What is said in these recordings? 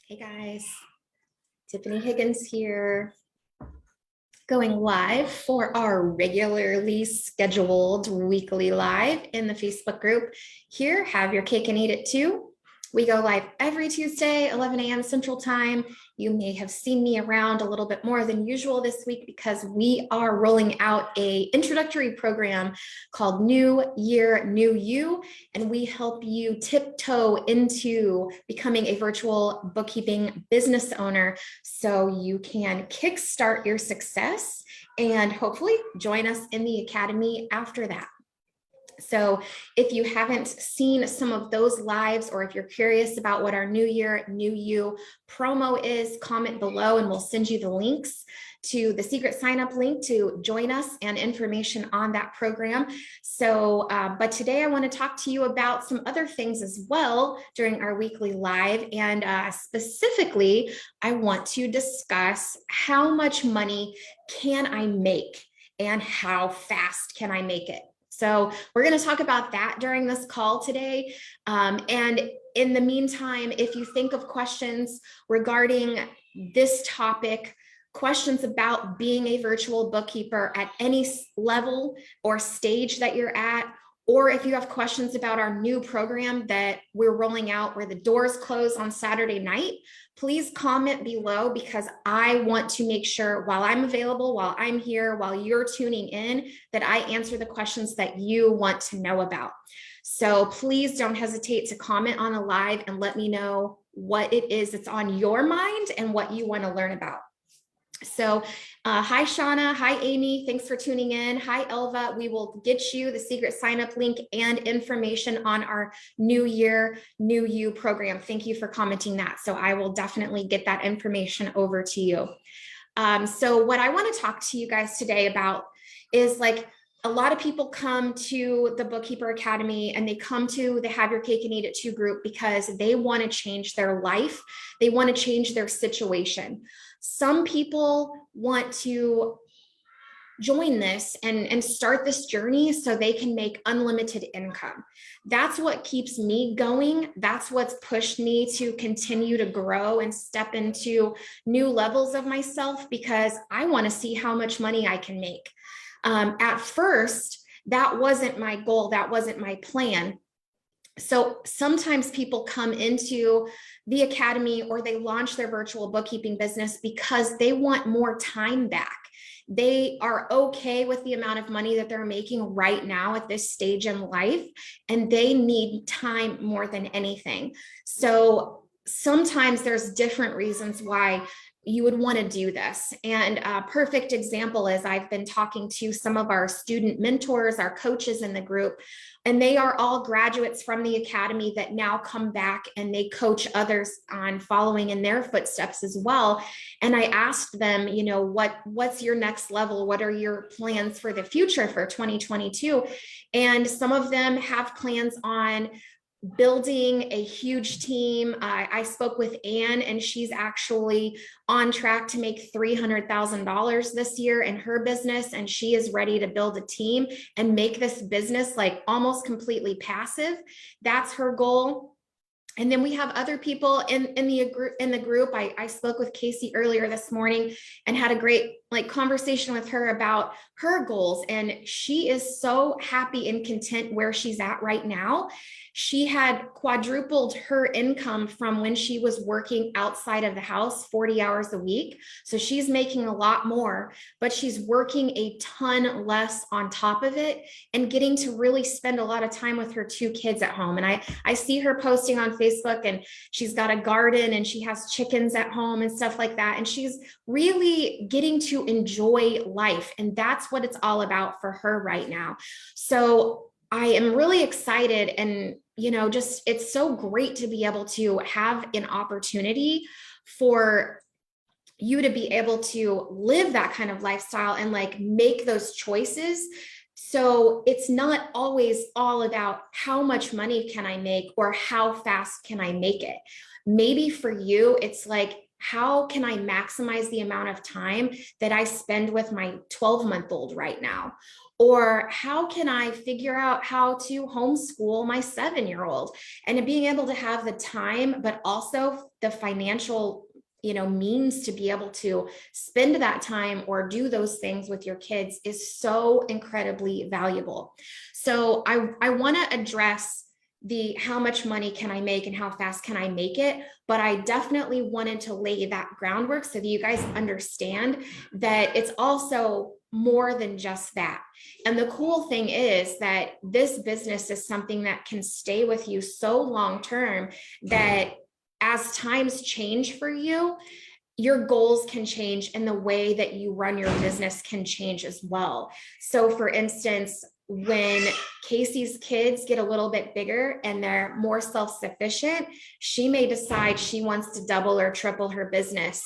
Hey guys, Tiffany Higgins here, going live for our regularly scheduled weekly live in the Facebook group. Here, have your cake and eat it too. We go live every Tuesday, 11 a.m. Central Time. You may have seen me around a little bit more than usual this week because we are rolling out an introductory program called New Year, New You, and we help you tiptoe into becoming a virtual bookkeeping business owner so you can kickstart your success and hopefully join us in the academy after that. So if you haven't seen some of those lives, or if you're curious about what our New Year, New You promo is, comment below and we'll send you the links to the secret sign up link to join us and information on that program. So, but today I want to talk to you about some other things as well during our weekly live. And specifically, I want to discuss how much money can I make and how fast can I make it? So we're going to talk about that during this call today. And in the meantime, if you think of questions regarding this topic, questions about being a virtual bookkeeper at any level or stage that you're at, or if you have questions about our new program that we're rolling out where the doors close on Saturday night, please comment below because I want to make sure while I'm available, while I'm here, while you're tuning in, that I answer the questions that you want to know about. So please don't hesitate to comment on the live and let me know what it is that's on your mind and what you want to learn about. So hi, Shauna. Hi, Amy. Thanks for tuning in. Hi, Elva. We will get you the secret sign up link and information on our New Year, New You program. Thank you for commenting that. So I will definitely get that information over to you. So what I want to talk to you guys today about is like, a lot of people come to the Bookkeeper Academy and they come to the Have Your Cake and Eat It Too group because they want to change their life. They want to change their situation. Some people want to join this and start this journey so they can make unlimited income. That's what keeps me going. That's what's pushed me to continue to grow and step into new levels of myself because I want to see how much money I can make. At first, that wasn't my goal. That wasn't my plan. So sometimes people come into the academy or they launch their virtual bookkeeping business because they want more time back. They are okay with the amount of money that they're making right now at this stage in life, and they need time more than anything. So sometimes there's different reasons why you would want to do this. And a perfect example is I've been talking to some of our student mentors, our coaches in the group, and they are all graduates from the academy that now come back and they coach others on following in their footsteps as well. And I asked them, you know, what's your next level? What are your plans for the future for 2022? And some of them have plans on building a huge team. I spoke with Anne and she's actually on track to make $300,000 this year in her business. And she is ready to build a team and make this business like almost completely passive. That's her goal. And then we have other people in the group. I spoke with Casey earlier this morning and had a great conversation with her about her goals. And she is so happy and content where she's at right now. She had quadrupled her income from when she was working outside of the house 40 hours a week. So she's making a lot more, but she's working a ton less on top of it and getting to really spend a lot of time with her two kids at home. And I see her posting on Facebook and she's got a garden and she has chickens at home and stuff like that. And she's really getting to enjoy life. And that's what it's all about for her right now. So I am really excited and, you know, just it's so great to be able to have an opportunity for you to be able to live that kind of lifestyle and make those choices. So it's not always all about how much money can I make or how fast can I make it. Maybe for you, it's like, how can I maximize the amount of time that I spend with my 12-month-old right now? Or how can I figure out how to homeschool my 7-year-old? And being able to have the time, but also the financial means to be able to spend that time or do those things with your kids is so incredibly valuable. So I want to address the how much money can I make and how fast can I make it, but I definitely wanted to lay that groundwork so that you guys understand that it's also more than just that. And the cool thing is that this business is something that can stay with you so long term that as times change for you, your goals can change and the way that you run your business can change as well. So for instance, when Casey's kids get a little bit bigger and they're more self-sufficient, she may decide she wants to double or triple her business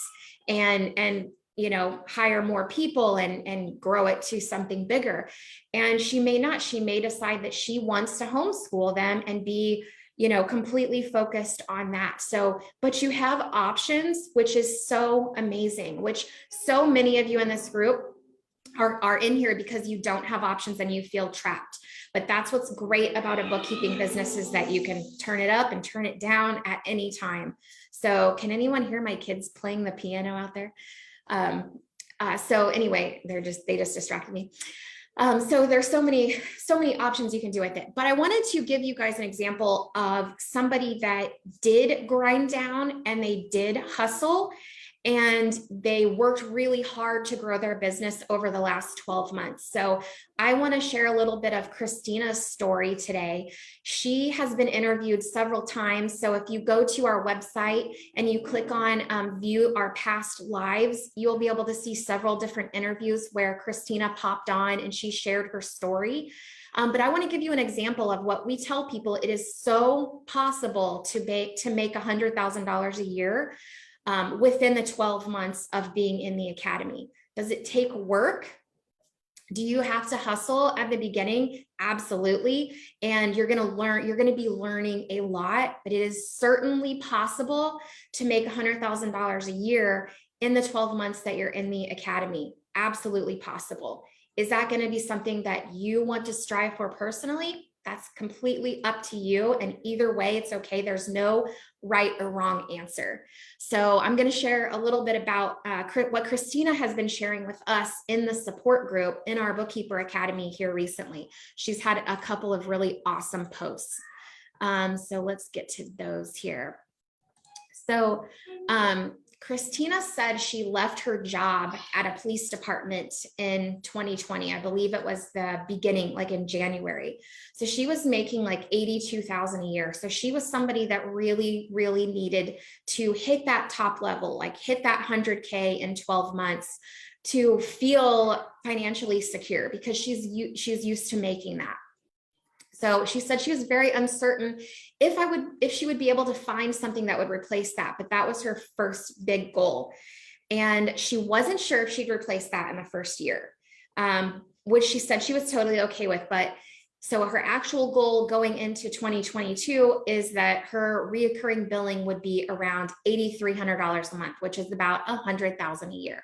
and hire more people and grow it to something bigger. And she may not, she may decide that she wants to homeschool them and be completely focused on that. So, but you have options, which is so amazing, which so many of you in this group are in here because you don't have options and you feel trapped. But that's what's great about a bookkeeping business is that you can turn it up and turn it down at any time. So can anyone hear my kids playing the piano out there? So anyway, they just distracted me. So there's so many options you can do with it, but I wanted to give you guys an example of somebody that did grind down and they did hustle and they worked really hard to grow their business over the last 12 months. So I want to share a little bit of Christina's story today. She has been interviewed several times. So if you go to our website and you click on view our past lives, you'll be able to see several different interviews where Christina popped on and she shared her story. But I want to give you an example of what we tell people. It is so possible to make $100,000 a year within the 12 months of being in the academy. Does it take work? Do you have to hustle at the beginning? Absolutely. And you're going to be learning a lot, but it is certainly possible to make $100,000 a year in the 12 months that you're in the academy. Absolutely possible. Is that going to be something that you want to strive for personally? That's completely up to you. And either way, it's okay. There's no right or wrong answer. So I'm going to share a little bit about what Christina has been sharing with us in the support group in our Bookkeeper Academy here recently. She's had a couple of really awesome posts. So let's get to those here. So Christina said she left her job at a police department in 2020. I believe it was the beginning, like in January. So she was making like $82,000 a year. So she was somebody that really, really needed to hit that top level, like hit that 100K in 12 months to feel financially secure because she's used to making that. So she said she was very uncertain if she would be able to find something that would replace that, but that was her first big goal. And she wasn't sure if she'd replace that in the first year, which she said she was totally okay with. But so her actual goal going into 2022 is that her reoccurring billing would be around $8,300 a month, which is about $100,000 a year.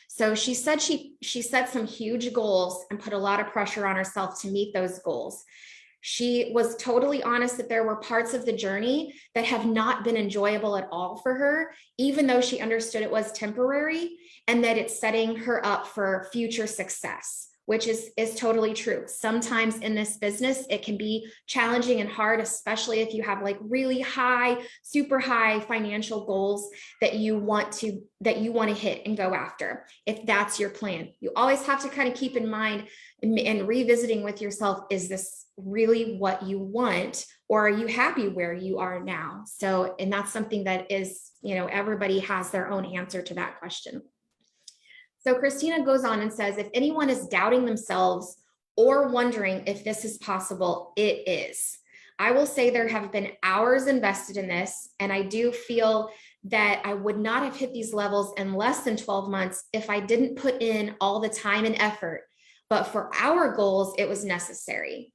So she said she set some huge goals and put a lot of pressure on herself to meet those goals. She was totally honest that there were parts of the journey that have not been enjoyable at all for her, even though she understood it was temporary and that it's setting her up for future success, which is totally true. Sometimes in this business, it can be challenging and hard, especially if you have like really high, super high financial goals that you want to hit and go after. If that's your plan, you always have to kind of keep in mind and revisiting with yourself, is this really what you want, or are you happy where you are now? So, and that's something that is, everybody has their own answer to that question. So Christina goes on and says, if anyone is doubting themselves or wondering if this is possible, it is. I will say there have been hours invested in this, and I do feel that I would not have hit these levels in less than 12 months if I didn't put in all the time and effort. But for our goals, it was necessary.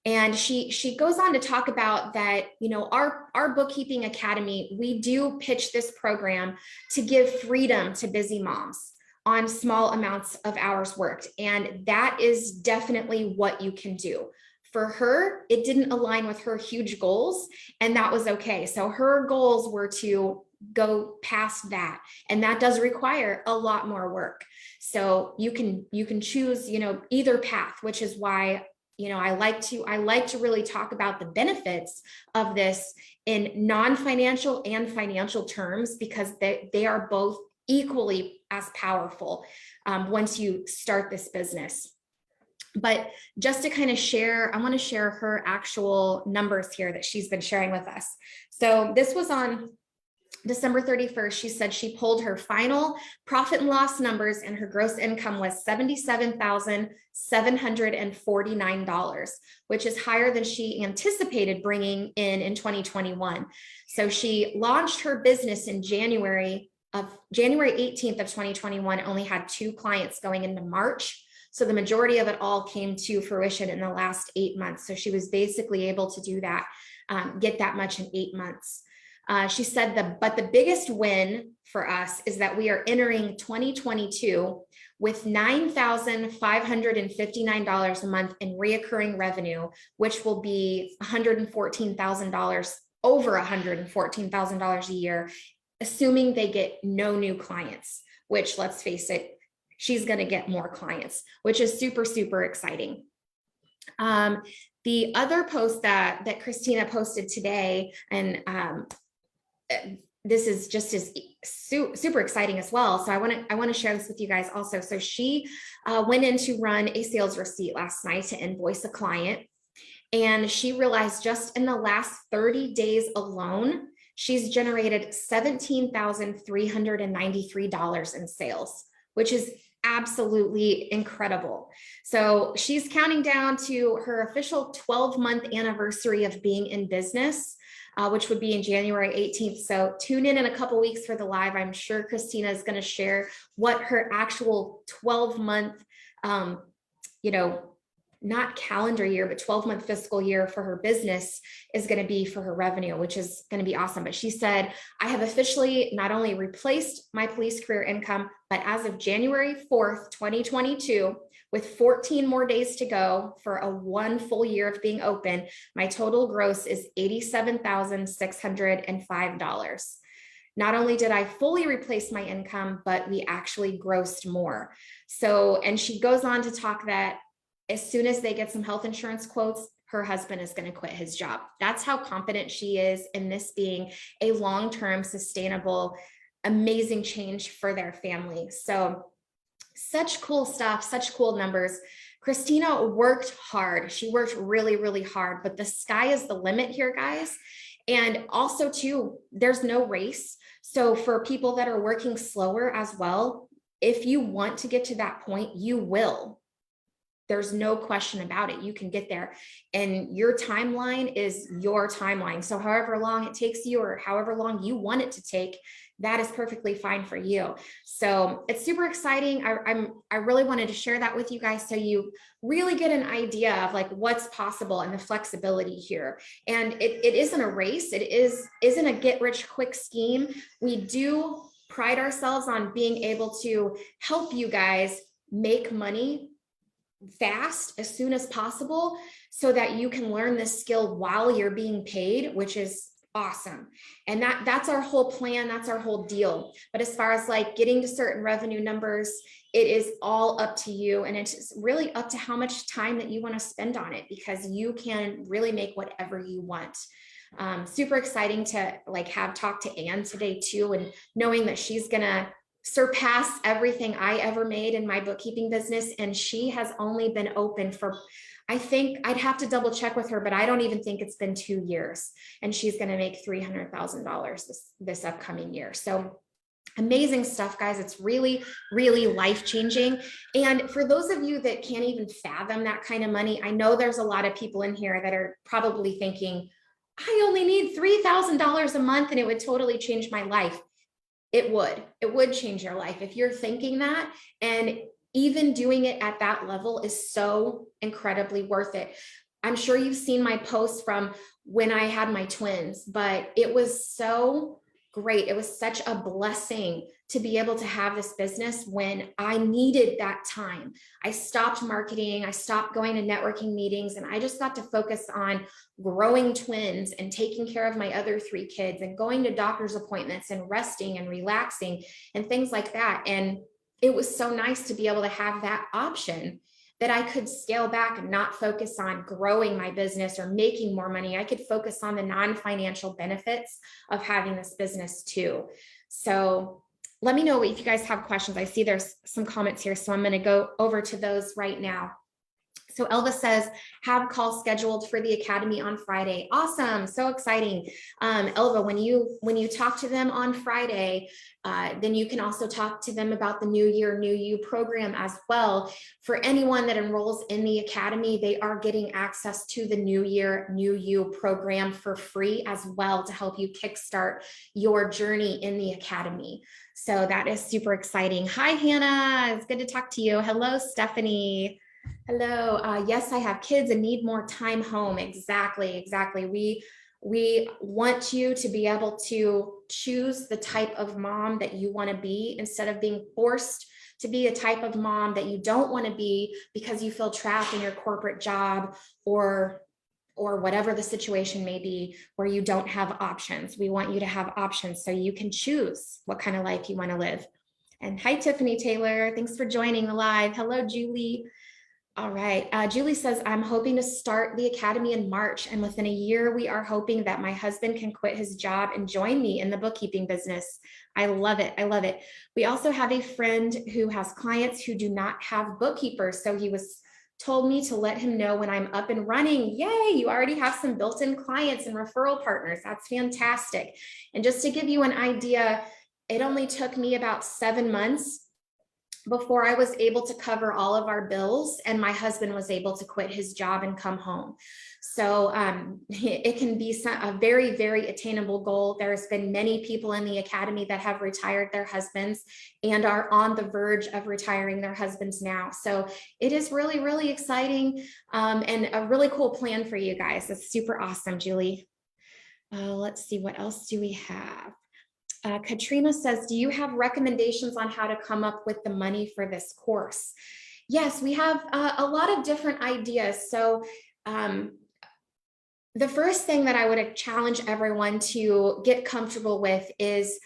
And she goes on to talk about that, our bookkeeping academy, we do pitch this program to give freedom to busy moms on small amounts of hours worked. And that is definitely what you can do. For her, it didn't align with her huge goals, and that was okay. So her goals were to go past that, and that does require a lot more work. So you can choose, either path, which is why I like to really talk about the benefits of this in non-financial and financial terms, because they are both equally as powerful once you start this business. But just to kind of share, I want to share her actual numbers here that she's been sharing with us. So this was on December 31st. She said she pulled her final profit and loss numbers, and her gross income was $77,749, which is higher than she anticipated bringing in 2021. So she launched her business in January 18th of 2021, only had 2 clients going into March. So the majority of it all came to fruition in the last 8 months. So she was basically able to do that, get that much in 8 months. She said but the biggest win for us is that we are entering 2022 with $9,559 a month in reoccurring revenue, which will be $114,000, over $114,000 a year, assuming they get no new clients, which, let's face it, she's going to get more clients, which is super, super exciting. The other post that Christina posted today, and this is just as super exciting as well. So I want to share this with you guys also. So she went in to run a sales receipt last night to invoice a client, and she realized just in the last 30 days alone, she's generated $17,393 in sales, which is absolutely incredible. So she's counting down to her official 12-month anniversary of being in business, which would be in January 18th. So tune in a couple weeks for the live. I'm sure Christina is going to share what her actual 12-month, not calendar year, but 12-month fiscal year for her business is going to be for her revenue, which is going to be awesome. But she said, I have officially not only replaced my police career income, but as of January 4th, 2022, with 14 more days to go for a 1 full year of being open, my total gross is $87,605. Not only did I fully replace my income, but we actually grossed more. So, and she goes on to talk that as soon as they get some health insurance quotes, her husband is going to quit his job. That's how confident she is in this being a long-term, sustainable, amazing change for their family. So such cool stuff, such cool numbers. Christina worked hard. She worked really, really hard, but the sky is the limit here, guys. And also too, there's no race. So for people that are working slower as well, if you want to get to that point, you will. There's no question about it. You can get there, and your timeline is your timeline. So however long it takes you, or however long you want it to take, that is perfectly fine for you. So it's super exciting. I really wanted to share that with you guys, so you really get an idea of like what's possible and the flexibility here. And it isn't a race. Isn't a get rich quick scheme. We do pride ourselves on being able to help you guys make money fast as soon as possible, so that you can learn this skill while you're being paid, which is awesome. And that's our whole plan. That's our whole deal. But as far as like getting to certain revenue numbers, it is all up to you. And it's really up to how much time that you want to spend on it, because you can really make whatever you want. Super exciting to like have talked to Anne today too, and knowing that she's gonna surpass everything I ever made in my bookkeeping business. And she has only been open for, I think I'd have to double check with her, but I don't even think it's been 2 years. And she's going to make $300,000 this upcoming year. So amazing stuff, guys. It's really, really life-changing. And for those of you that can't even fathom that kind of money, I know there's a lot of people in here that are probably thinking, I only need $3,000 a month and it would totally change my life. It would change your life if you're thinking that. And even doing it at that level is so incredibly worth it. I'm sure you've seen my posts from when I had my twins, but it was so great. It was such a blessing to be able to have this business when I needed that time. I stopped marketing, I stopped going to networking meetings, and I just got to focus on growing twins and taking care of my other 3 kids and going to doctor's appointments and resting and relaxing and things like that. And it was so nice to be able to have that option, that I could scale back and not focus on growing my business or making more money. I could focus on the non-financial benefits of having this business too. So let me know if you guys have questions. I see there's some comments here, so I'm going to go over to those right now. So Elva says, have calls scheduled for the Academy on Friday. Awesome. So exciting. Elva, when you talk to them on Friday, then you can also talk to them about the New Year, New You program as well. For anyone that enrolls in the Academy, they are getting access to the New Year, New You program for free as well to help you kickstart your journey in the Academy. So that is super exciting. Hi, Hannah. It's good to talk to you. Hello, Stephanie. Hello. Yes, I have kids and need more time home. Exactly. We want you to be able to choose the type of mom that you want to be, instead of being forced to be a type of mom that you don't want to be because you feel trapped in your corporate job or whatever the situation may be, where you don't have options. We want you to have options so you can choose what kind of life you want to live. And hi, Tiffany Taylor. Thanks for joining the live. Hello, Julie. All right. Julie says, I'm hoping to start the Academy in March, and within a year, we are hoping that my husband can quit his job and join me in the bookkeeping business. I love it. I love it. We also have a friend who has clients who do not have bookkeepers. So he was told me to let him know when I'm up and running. Yay, you already have some built-in clients and referral partners. That's fantastic. And just to give you an idea, it only took me about 7 months before I was able to cover all of our bills, and my husband was able to quit his job and come home. So it can be a very, very attainable goal. There's been many people in the Academy that have retired their husbands and are on the verge of retiring their husbands now. So it is really, really exciting, and a really cool plan for you guys. It's super awesome, Julie. Let's see, what else do we have? Katrina says, do you have recommendations on how to come up with the money for this course? Yes, we have a lot of different ideas. So the first thing that I would challenge everyone to get comfortable with is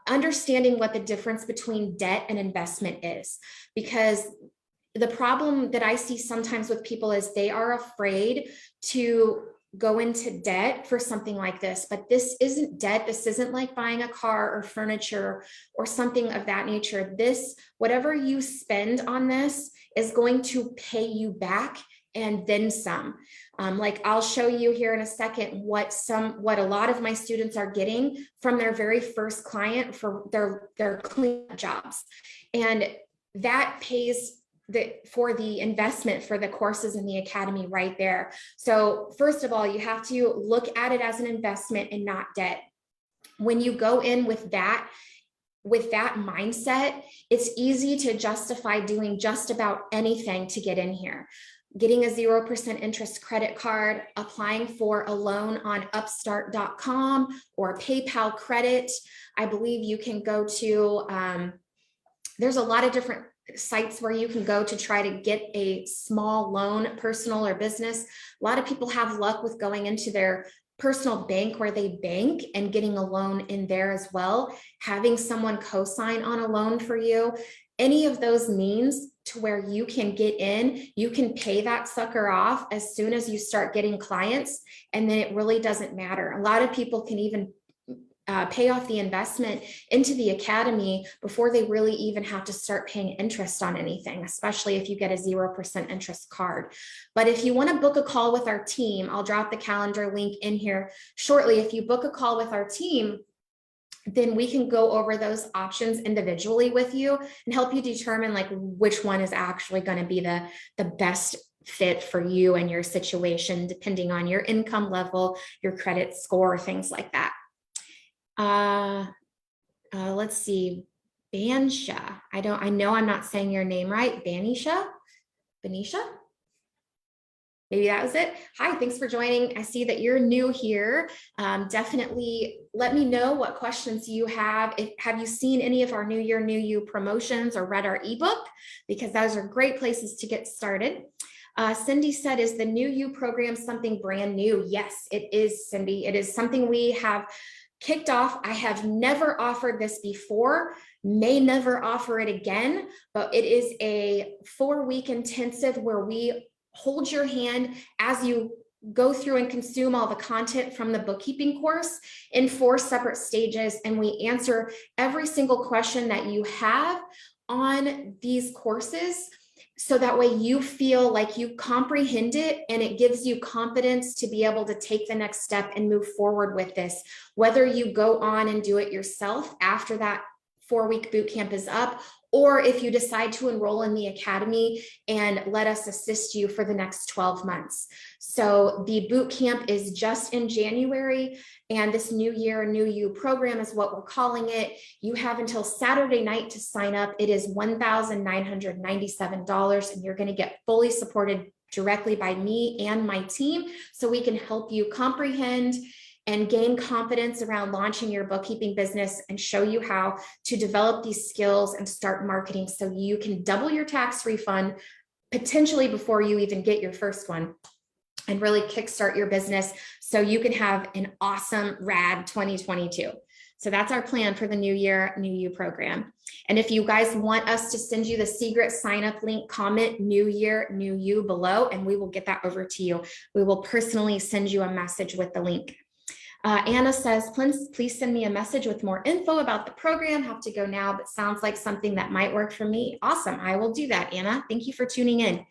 understanding what the difference between debt and investment is. Because the problem that I see sometimes with people is they are afraid to go into debt for something like this, but this isn't debt. This isn't like buying a car or furniture or something of that nature. This, whatever you spend on this, is going to pay you back and then some. Like I'll show you here in a second what a lot of my students are getting from their very first client for their cleanup jobs, and that pays for the investment for the courses in the Academy right there. So first of all, you have to look at it as an investment and not debt. When you go in with that mindset, it's easy to justify doing just about anything to get in here. Getting a 0% interest credit card, applying for a loan on upstart.com or PayPal credit. I believe you can go to, there's a lot of different sites where you can go to try to get a small loan, personal or business. A lot of people have luck with going into their personal bank where they bank and getting a loan in there as well. Having someone co-sign on a loan for you, any of those means to where you can get in, you can pay that sucker off as soon as you start getting clients, and then it really doesn't matter. A lot of people can even pay off the investment into the Academy before they really even have to start paying interest on anything, especially if you get a 0% interest card. But if you want to book a call with our team, I'll drop the calendar link in here shortly. If you book a call with our team, then we can go over those options individually with you and help you determine like which one is actually going to be the best fit for you and your situation, depending on your income level, your credit score, things like that. Let's see, Banisha. I know I'm not saying your name right. Banisha? Maybe that was it. Hi, thanks for joining. I see that you're new here. Definitely let me know what questions you have. Have you seen any of our New Year, New You promotions or read our ebook? Because those are great places to get started. Cindy said, is the New You program something brand new? Yes, it is, Cindy. It is something we have kicked off. I have never offered this before, may never offer it again, but it is a 4-week intensive where we hold your hand as you go through and consume all the content from the bookkeeping course in 4 separate stages. And we answer every single question that you have on these courses. So that way you feel like you comprehend it and it gives you confidence to be able to take the next step and move forward with this. Whether you go on and do it yourself after that 4-week boot camp is up, or if you decide to enroll in the academy and let us assist you for the next 12 months. So the boot camp is just in January, and this New Year, New You program is what we're calling it. You have until Saturday night to sign up. It is $1,997, and you're going to get fully supported directly by me and my team, so we can help you comprehend and gain confidence around launching your bookkeeping business and show you how to develop these skills and start marketing so you can double your tax refund potentially before you even get your first one, and really kickstart your business so you can have an awesome, rad 2022. So that's our plan for the New Year, New You program. And if you guys want us to send you the secret sign up link, comment New Year, New You below, and we will get that over to you. We will personally send you a message with the link. Anna says, please send me a message with more info about the program. Have to go now, but sounds like something that might work for me. Awesome. I will do that, Anna. Thank you for tuning in.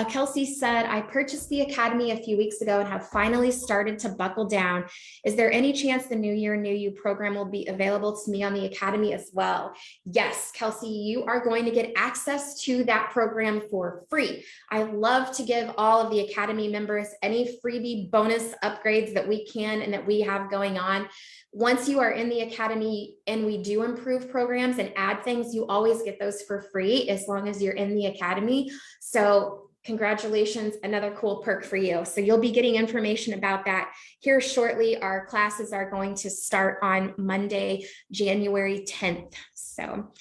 Kelsey said, I purchased the Academy a few weeks ago and have finally started to buckle down. Is there any chance the New Year, New You program will be available to me on the Academy as well? Yes, Kelsey, you are going to get access to that program for free. I love to give all of the Academy members any freebie bonus upgrades that we can and that we have going on. Once you are in the Academy and we do improve programs and add things, you always get those for free as long as you're in the Academy. So congratulations, another cool perk for you. So you'll be getting information about that here shortly. Our classes are going to start on Monday, January 10th. So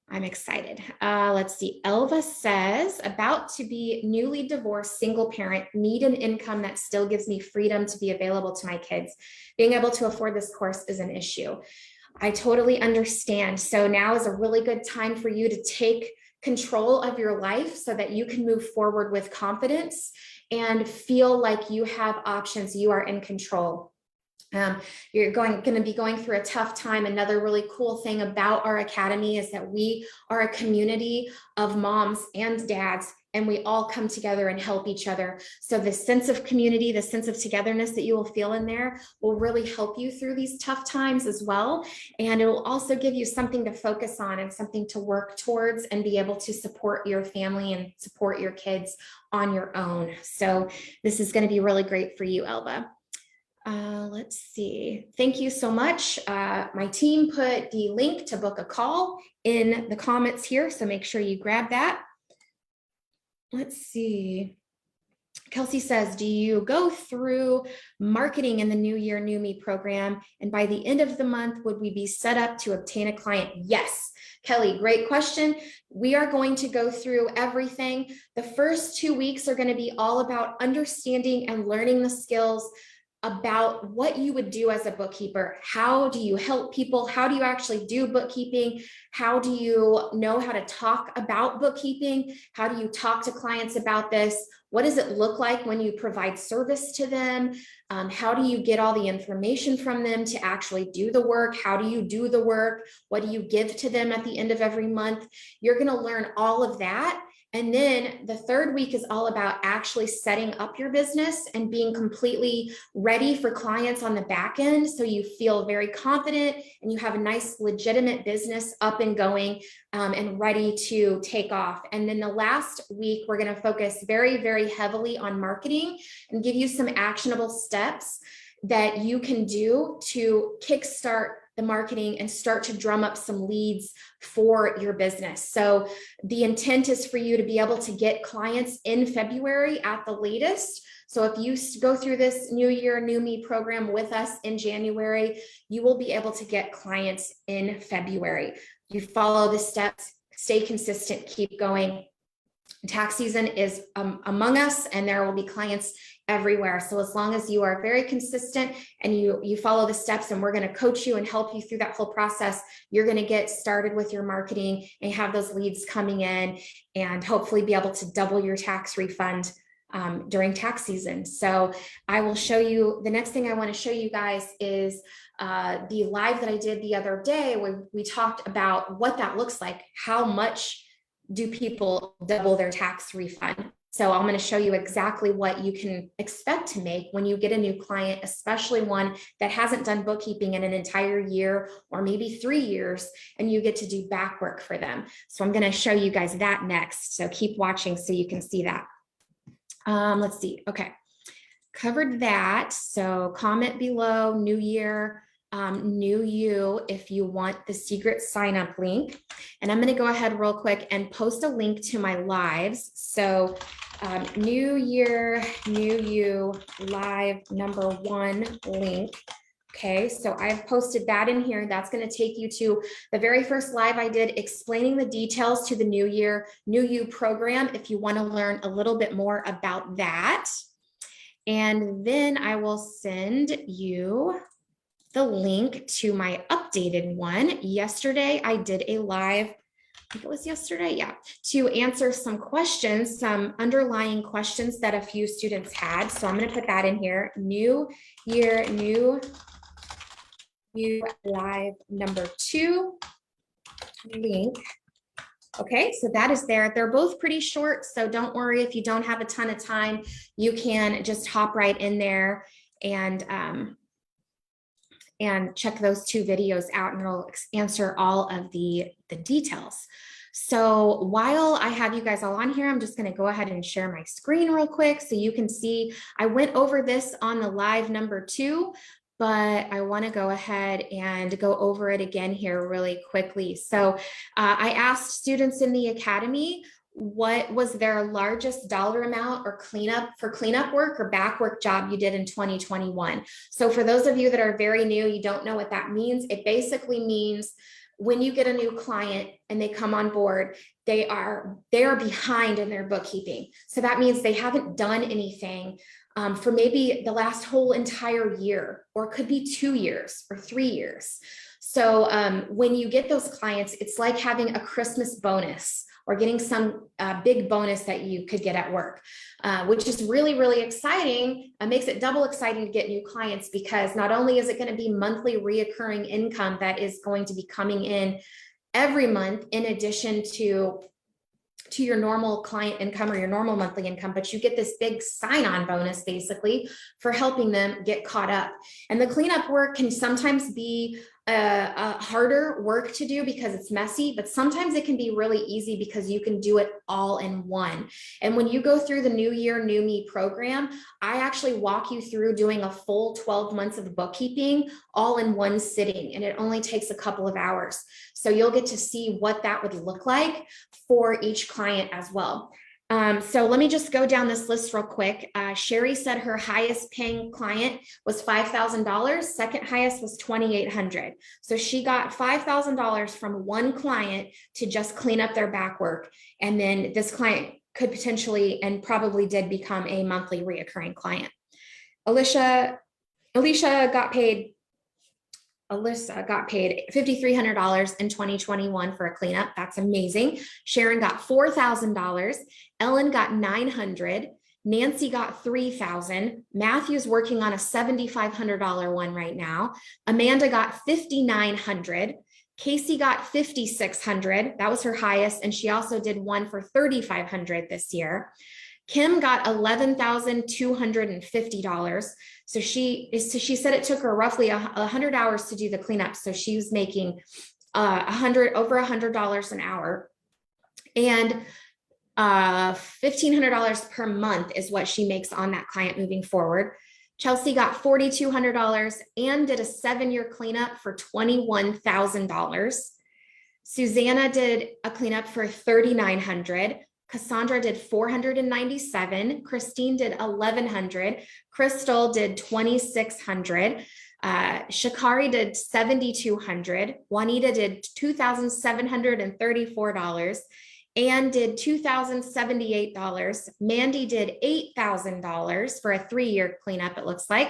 I'm excited. Let's see. Elva says, about to be newly divorced single parent, need an income that still gives me freedom to be available to my kids. Being able to afford this course is an issue. I totally understand. So now is a really good time for you to take control of your life so that you can move forward with confidence and feel like you have options, you are in control. You're going to be going through a tough time. Another really cool thing about our Academy is that we are a community of moms and dads, and we all come together and help each other. So the sense of community, the sense of togetherness that you will feel in there will really help you through these tough times as well. And it will also give you something to focus on and something to work towards and be able to support your family and support your kids on your own. So this is going to be really great for you, Elba. Let's see. Thank you so much. My team put the link to book a call in the comments here, so make sure you grab that. Let's see. Kelsey says, do you go through marketing in the New Year, New Me program? And by the end of the month, would we be set up to obtain a client? Yes. Kelly, great question. We are going to go through everything. The first 2 weeks are going to be all about understanding and learning the skills about what you would do as a bookkeeper. How do you help people? How do you actually do bookkeeping? How do you know how to talk about bookkeeping? How do you talk to clients about this? What does it look like when you provide service to them? How do you get all the information from them to actually do the work? How do you do the work? What do you give to them at the end of every month? You're going to learn all of that. And then the third week is all about actually setting up your business and being completely ready for clients on the back end. So you feel very confident and you have a nice, legitimate business up and going and ready to take off. And then the last week, we're going to focus very, very heavily on marketing and give you some actionable steps that you can do to kickstart the marketing and start to drum up some leads for your business. So the intent is for you to be able to get clients in February at the latest. So if you go through this New Year, New Me program with us in January, you will be able to get clients in February. You follow the steps, stay consistent, keep going. Tax season is among us, and there will be clients everywhere. So as long as you are very consistent and you follow the steps, and we're going to coach you and help you through that whole process, you're going to get started with your marketing and have those leads coming in and hopefully be able to double your tax refund during tax season. So I will show you, the next thing I want to show you guys is the live that I did the other day, where we talked about what that looks like. How much do people double their tax refund? So I'm going to show you exactly what you can expect to make when you get a new client, especially one that hasn't done bookkeeping in an entire year or maybe 3 years, and you get to do back work for them. So I'm going to show you guys that next. So keep watching so you can see that. Let's see. Okay. Covered that. So comment below, new year, new you, if you want the secret sign up link. And I'm going to go ahead real quick and post a link to my lives. So new year, new you live #1 link. Okay, so I've posted that in here. That's going to take you to the very first live I did explaining the details to the New Year, New You program if you want to learn a little bit more about that. And then I will send you the link to my updated one. Yesterday, I did a live, I think it was yesterday, yeah, to answer some questions, some underlying questions that a few students had. So I'm going to put that in here. New year, new you live #2 link. Okay, so that is there. They're both pretty short, so don't worry if you don't have a ton of time. You can just hop right in there and check those 2 videos out, and it'll answer all of the details. So while I have you guys all on here, I'm just going to go ahead and share my screen real quick so you can see. I went over this on the live #2, but I want to go ahead and go over it again here really quickly. So I asked students in the academy what was their largest dollar amount or cleanup work or back work job you did in 2021. So for those of you that are very new, you don't know what that means. It basically means when you get a new client and they come on board, they are behind in their bookkeeping. So that means they haven't done anything for maybe the last whole entire year, or it could be 2 years or 3 years. So when you get those clients, it's like having a Christmas bonus or getting some big bonus that you could get at work, which is really, really exciting. It makes it double exciting to get new clients, because not only is it going to be monthly reoccurring income that is going to be coming in every month, in addition to your normal client income or your normal monthly income, but you get this big sign-on bonus basically for helping them get caught up. And the cleanup work can sometimes be a harder work to do because it's messy, but sometimes it can be really easy because you can do it all in one. And when you go through the New Year, New Me program, I actually walk you through doing a full 12 months of bookkeeping all in one sitting, and it only takes a couple of hours. So you'll get to see what that would look like for each client as well. So let me just go down this list real quick. Sherry said her highest paying client was $5,000. Second highest was $2,800. So she got $5,000 from one client to just clean up their back work. And then this client could potentially and probably did become a monthly reoccurring client. Alyssa got paid $5,300 in 2021 for a cleanup. That's amazing. Sharon got $4,000. Ellen got $900. Nancy got $3,000. Matthew's working on a $7,500 one right now. Amanda got $5,900. Casey got $5,600. That was her highest. And she also did one for $3,500 this year. Kim got $11,250. So she said it took her roughly 100 hours to do the cleanup. So she was making over $100 an hour, and $1,500 per month is what she makes on that client moving forward. Chelsea got $4,200 and did a 7-year cleanup for $21,000. Susanna did a cleanup for $3,900. Cassandra did $497. Christine did $1,100. Crystal did $2,600. Shakari did $7,200. Juanita did $2,734. Anne did $2,078. Mandy did $8,000 for a 3-year cleanup, it looks like.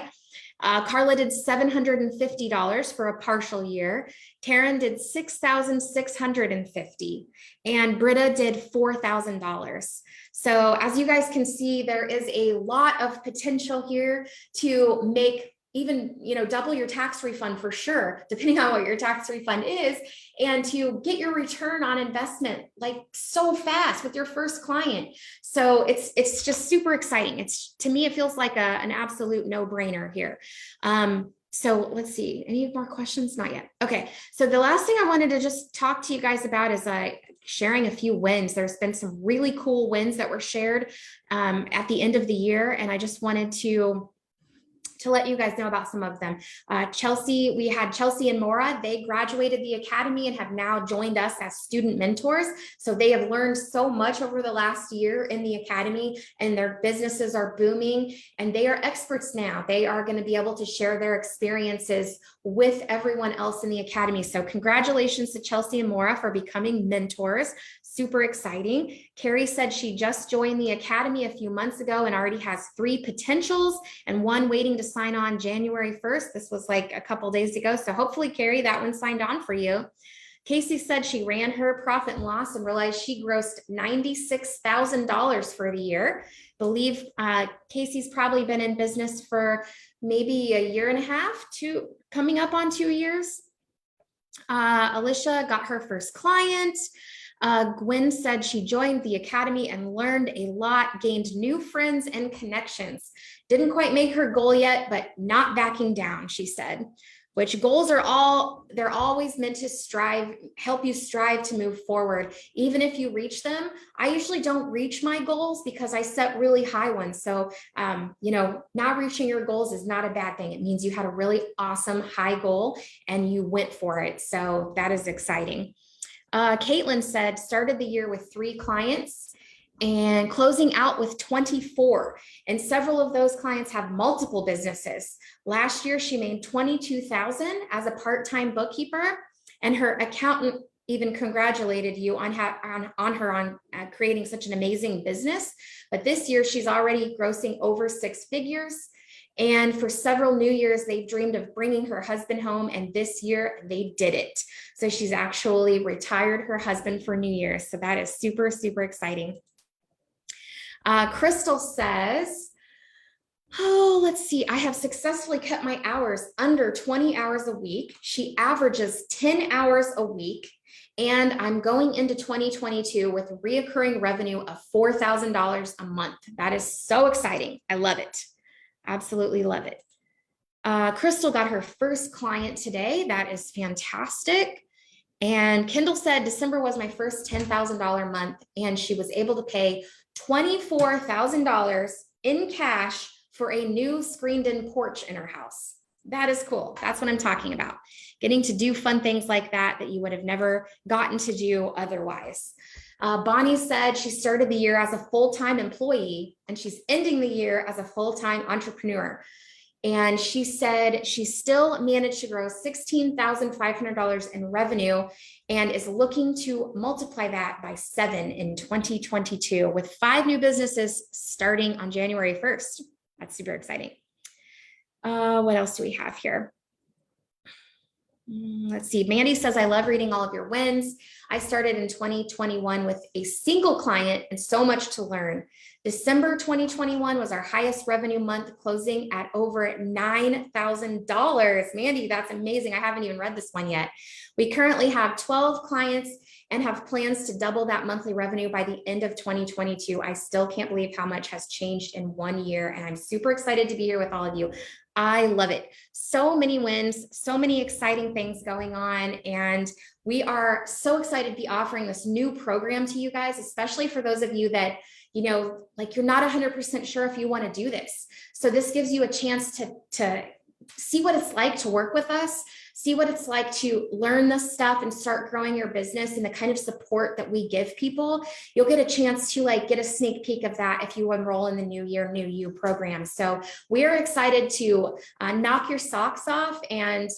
Carla did $750 for a partial year. Taryn did $6,650, and Britta did $4,000. So as you guys can see, there is a lot of potential here to make even, double your tax refund for sure, depending on what your tax refund is, and to get your return on investment like so fast with your first client. So it's just super exciting. To me, it feels like an absolute no-brainer here. So let's see, any more questions? Not yet. Okay. So the last thing I wanted to just talk to you guys about is sharing a few wins. There's been some really cool wins that were shared at the end of the year. And I just wanted to let you guys know about some of them. Chelsea, we had Chelsea and Maura. They graduated the academy and have now joined us as student mentors. So they have learned so much over the last year in the academy, and their businesses are booming, and they are experts now. They are going to be able to share their experiences with everyone else in the academy. So congratulations to Chelsea and Maura for becoming mentors. Super exciting. Carrie said she just joined the academy a few months ago and already has 3 potentials and 1 waiting to sign on January 1st. This was like a couple days ago. So hopefully, Carrie, that one signed on for you. Casey said she ran her profit and loss and realized she grossed $96,000 for the year. Believe Casey's probably been in business for maybe a year and a half, coming up on 2 years. Alicia got her first client. Gwen said she joined the academy and learned a lot, gained new friends and connections. Didn't quite make her goal yet, but not backing down, she said. Which goals they're always meant to help you strive to move forward. Even if you reach them, I usually don't reach my goals because I set really high ones. So, not reaching your goals is not a bad thing. It means you had a really awesome high goal and you went for it. So that is exciting. Caitlin said, started the year with 3 clients and closing out with 24. And several of those clients have multiple businesses. Last year, she made $22,000 as a part-time bookkeeper, and her accountant even congratulated you on creating such an amazing business. But this year, she's already grossing over 6 figures. And for several New Years, they've dreamed of bringing her husband home, and this year they did it. So she's actually retired her husband for New Year's. So that is super, super exciting. Crystal says, let's see. I have successfully cut my hours under 20 hours a week. She averages 10 hours a week. And I'm going into 2022 with reoccurring revenue of $4,000 a month. That is so exciting. I love it. Absolutely love it. Crystal got her first client today. That is fantastic. And Kendall said, December was my first $10,000 month, and she was able to pay $24,000 in cash for a new screened-in porch in her house. That is cool. That's what I'm talking about. Getting to do fun things like that you would have never gotten to do otherwise. Bonnie said she started the year as a full-time employee and she's ending the year as a full-time entrepreneur. And she said she still managed to grow $16,500 in revenue and is looking to multiply that by 7 in 2022 with 5 new businesses starting on January 1st. That's super exciting. What else do we have here? Let's see. Mandy says, I love reading all of your wins. I started in 2021 with a single client and so much to learn. December 2021 was our highest revenue month, closing at over $9,000. Mandy, that's amazing. I haven't even read this one yet. We currently have 12 clients and have plans to double that monthly revenue by the end of 2022. I still can't believe how much has changed in 1 year, and I'm super excited to be here with all of you. I love it. So many wins, so many exciting things going on. And we are so excited to be offering this new program to you guys, especially for those of you that like you're not 100% sure if you want to do this. So this gives you a chance to see what it's like to work with us, see what it's like to learn this stuff and start growing your business and the kind of support that we give people. You'll get a chance to like get a sneak peek of that if you enroll in the New Year, New You program. So we're excited to knock your socks off and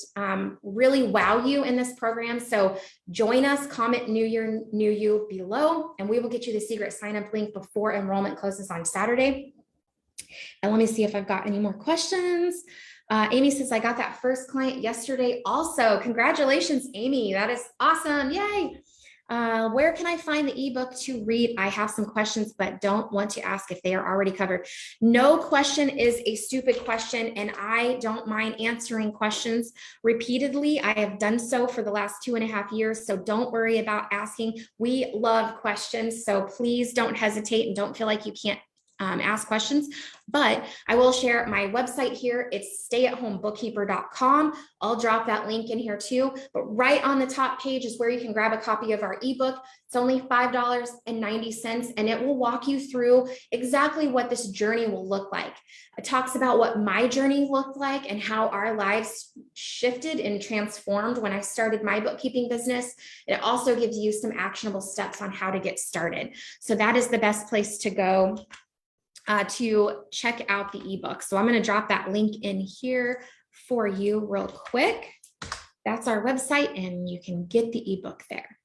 really wow you in this program. So join us, comment New Year, New You below, and we will get you the secret sign up link before enrollment closes on Saturday. And let me see if I've got any more questions. Amy says, I got that first client yesterday also. Congratulations, Amy. That is awesome. Yay. Where can I find the ebook to read? I have some questions, but don't want to ask if they are already covered. No question is a stupid question, and I don't mind answering questions repeatedly. I have done so for the last 2.5 years, so don't worry about asking. We love questions, so please don't hesitate and don't feel like you can't ask questions, but I will share my website here. It's stayatHomeBookkeeper.com. I'll drop that link in here too, but right on the top page is where you can grab a copy of our ebook. It's only $5.90, and it will walk you through exactly what this journey will look like. It talks about what my journey looked like and how our lives shifted and transformed when I started my bookkeeping business. It also gives you some actionable steps on how to get started. So that is the best place to go to check out the ebook. So I'm going to drop that link in here for you real quick. That's our website, and you can get the ebook there.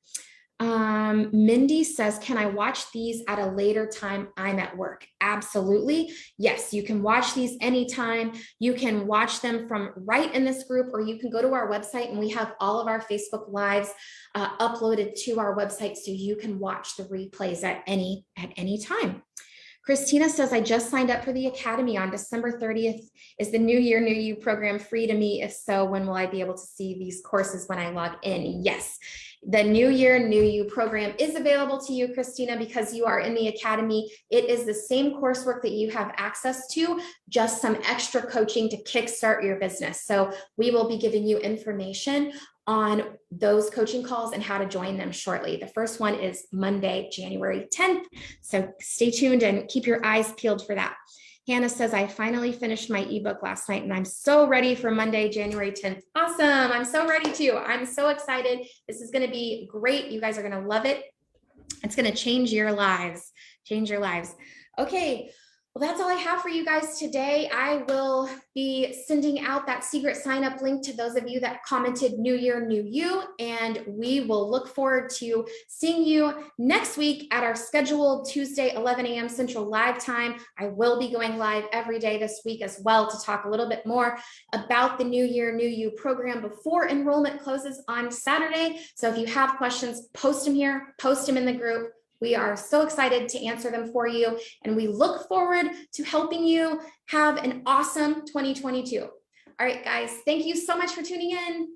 Mindy says, can I watch these at a later time? I'm at work. Absolutely. Yes, you can watch these anytime. You can watch them from right in this group, or you can go to our website, and we have all of our Facebook Lives uploaded to our website, so you can watch the replays at any time. Christina says, I just signed up for the Academy on December 30th. Is the New Year, New You program free to me? If so, when will I be able to see these courses when I log in? Yes, the New Year, New You program is available to you, Christina, because you are in the Academy. It is the same coursework that you have access to, just some extra coaching to kickstart your business. So we will be giving you information on those coaching calls and how to join them shortly. The first one is Monday, January 10th. So stay tuned and keep your eyes peeled for that. Hannah says, I finally finished my ebook last night and I'm so ready for Monday, January 10th. Awesome. I'm so ready too. I'm so excited. This is going to be great. You guys are going to love it. It's going to change your lives. Okay. Well, that's all I have for you guys today. I will be sending out that secret sign up link to those of you that commented New Year, New You, and we will look forward to seeing you next week at our scheduled Tuesday, 11 a.m. Central live time. I will be going live every day this week as well to talk a little bit more about the New Year, New You program before enrollment closes on Saturday. So if you have questions, post them here, post them in the group. We are so excited to answer them for you, and we look forward to helping you have an awesome 2022. All right, guys, thank you so much for tuning in.